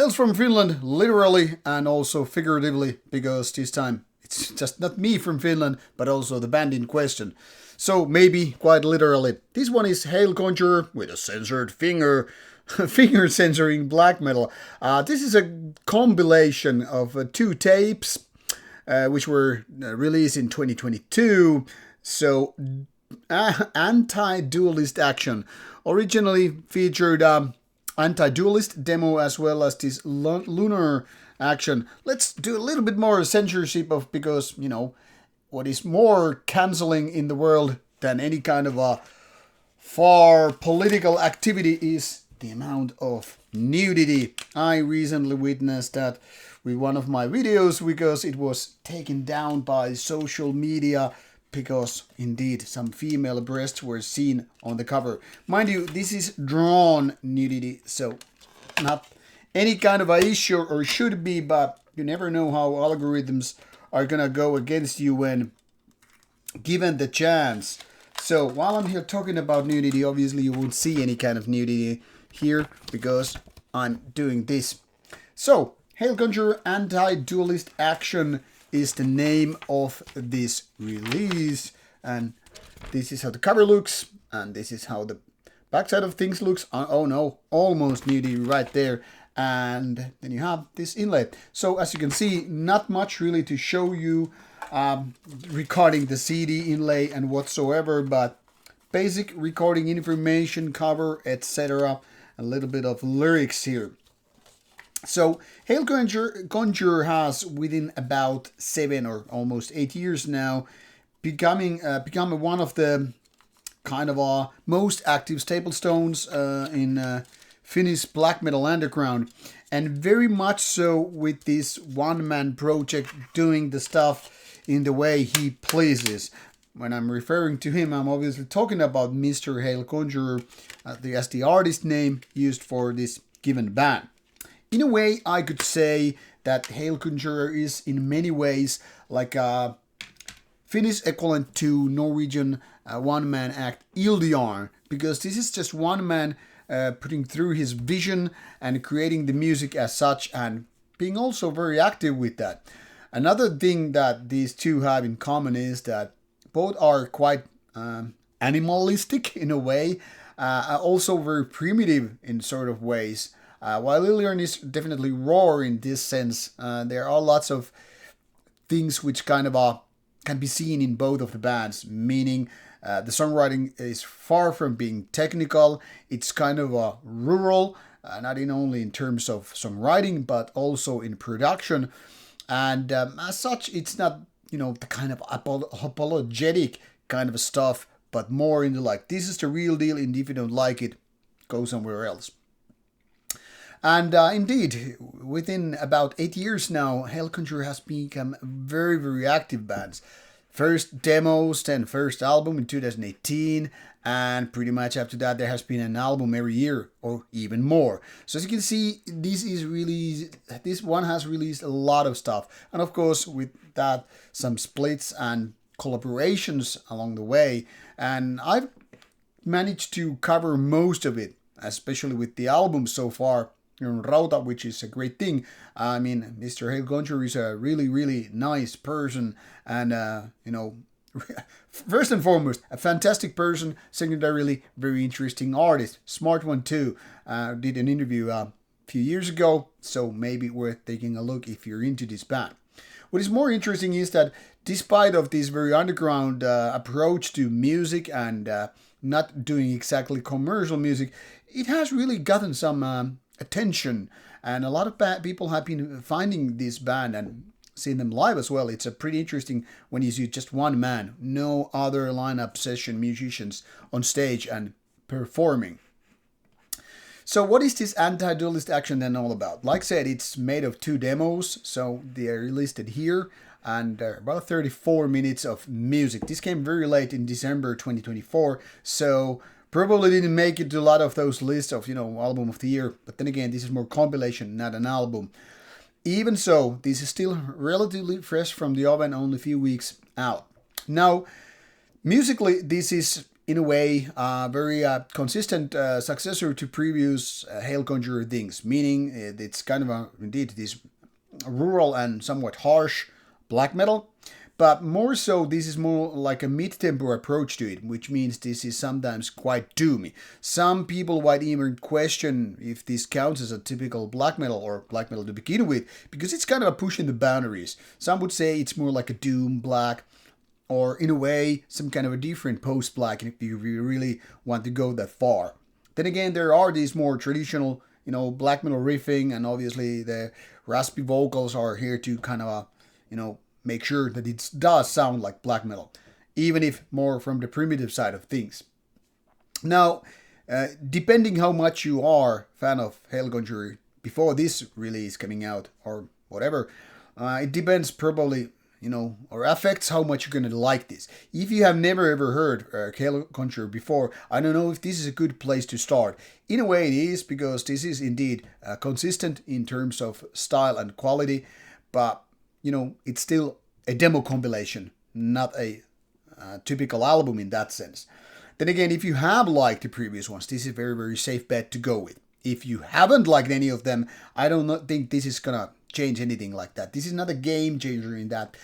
Hails from Finland, literally and also figuratively, because this time it's just not me from Finland, but also the band in question. So maybe quite literally. This one is Hail Conjurer with a censored finger, finger censoring black metal. This is a compilation of two tapes, which were released in 2022. So, Anti-Dualist Action originally featured Anti-Dualist demo as well as this Lunar Action. Let's do a little bit more censorship of, because, what is more canceling in the world than any kind of a far political activity is the amount of nudity. I recently witnessed that with one of my videos because it was taken down by social media because indeed some female breasts were seen on the cover. Mind you, this is drawn nudity, so not any kind of a issue, or should be, but you never know how algorithms are gonna go against you when given the chance. So while I'm here talking about nudity, obviously you won't see any kind of nudity here because I'm doing this. So, Hail Conjurer Anti-Dualist Action is the name of this release, and this is how the cover looks, and this is how the backside of things looks. Oh no, almost nudity right there. And then you have this inlay. So as you can see, not much really to show you regarding the CD inlay and whatsoever, but basic recording information, cover, etc. A little bit of lyrics here. So Hail Conjurer has, within about 7 or almost 8 years now, become one of the kind of most active staplestones in Finnish black metal underground, and very much so with this one-man project doing the stuff in the way he pleases. When I'm referring to him, I'm obviously talking about Mr. Hail Conjurer, as the artist name used for this given band. In a way, I could say that Hail Conjurer is in many ways like a Finnish equivalent to Norwegian one-man act Ildiarn, because this is just one man putting through his vision and creating the music as such, and being also very active with that. Another thing that these two have in common is that both are quite animalistic in a way, also very primitive in sort of ways. While Ildiarn is definitely raw in this sense, there are lots of things which kind of can be seen in both of the bands, meaning the songwriting is far from being technical. It's kind of rural, not only in terms of songwriting, but also in production. And as such, it's not, the kind of apologetic kind of stuff, but more into like, this is the real deal, and if you don't like it, go somewhere else. And indeed, within about 8 years now, Hail Conjurer has become very, very active bands. First demos, then first album in 2018, and pretty much after that there has been an album every year or even more. So as you can see, this one has released a lot of stuff, and of course with that some splits and collaborations along the way, and I've managed to cover most of it, especially with the album so far. Rauta, which is a great thing. I mean, Mr. Hail Conjurer is a really, really nice person, and first and foremost, a fantastic person. Secondarily, very interesting artist, smart one too. Did an interview a few years ago, so maybe worth taking a look if you're into this band. What is more interesting is that despite of this very underground approach to music and not doing exactly commercial music, it has really gotten some attention, and a lot of people have been finding this band and seeing them live as well. It's a pretty interesting when you see just one man, no other lineup session musicians on stage and performing. So what is this Anti-Dualist Action then all about? Like I said, it's made of 2 demos, so they are listed here, and about 34 minutes of music. This came very late in December 2024, so probably didn't make it to a lot of those lists of, album of the year. But then again, this is more compilation, not an album. Even so, this is still relatively fresh from the oven, only a few weeks out. Now, musically, this is in a way, very consistent successor to previous Hail Conjurer things, meaning it's kind of indeed this rural and somewhat harsh black metal. But more so, this is more like a mid-tempo approach to it, which means this is sometimes quite doomy. Some people might even question if this counts as a typical black metal or black metal to begin with, because it's kind of a pushing the boundaries. Some would say it's more like a doom black, or in a way, some kind of a different post-black, if you really want to go that far. Then again, there are these more traditional, black metal riffing, and obviously the raspy vocals are here to kind of, make sure that it does sound like black metal, even if more from the primitive side of things. Now, depending how much you are fan of Hail Conjurer before this release coming out or whatever, it depends probably, or affects how much you're going to like this. If you have never ever heard Hail Conjurer before, I don't know if this is a good place to start. In a way it is, because this is indeed consistent in terms of style and quality, but it's still a demo compilation, not a typical album in that sense. Then again, if you have liked the previous ones, this is a very, very safe bet to go with. If you haven't liked any of them, I don't think this is gonna change anything like that. This is not a game changer in that.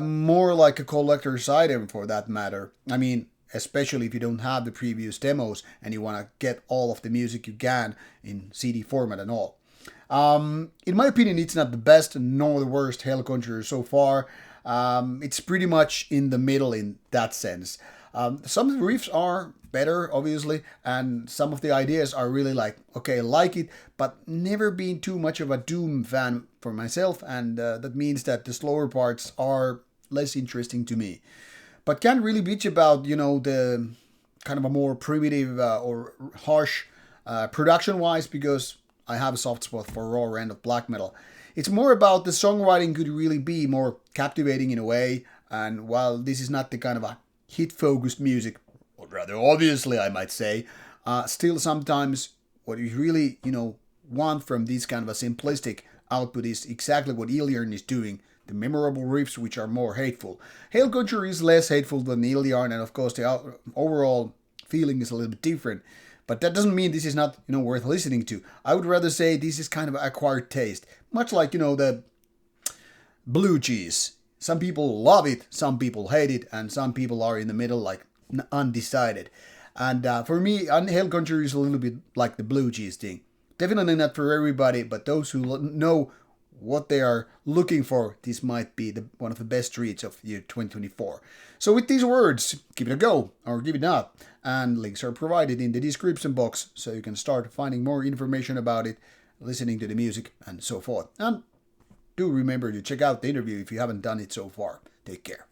More like a collector's item for that matter. I mean, especially if you don't have the previous demos and you want to get all of the music you can in CD format and all. In my opinion, it's not the best nor the worst Hail Conjurer so far. It's pretty much in the middle in that sense. Some of the riffs are better, obviously, and some of the ideas are really okay, I like it, but never been too much of a Doom fan for myself, and that means that the slower parts are less interesting to me. But can't really bitch about, the kind of a more primitive or harsh production-wise, because I have a soft spot for raw end of black metal. It's more about the songwriting could really be more captivating in a way, and while this is not the kind of a hit-focused music, or rather obviously I might say, still sometimes what you really, want from this kind of a simplistic output is exactly what Iliarn is doing, the memorable riffs which are more hateful. Hail Conjurer is less hateful than Iliarn, and of course the overall feeling is a little bit different. But that doesn't mean this is not, worth listening to. I would rather say this is kind of acquired taste. Much like, the blue cheese. Some people love it, some people hate it, and some people are in the middle, undecided. And for me, Hail Conjurer is a little bit like the blue cheese thing. Definitely not for everybody, but those who know what they are looking for, this might be one of the best treats of year 2024. So with these words, give it a go, or give it not. And links are provided in the description box, so you can start finding more information about it, listening to the music, and so forth. And do remember to check out the interview if you haven't done it so far. Take care.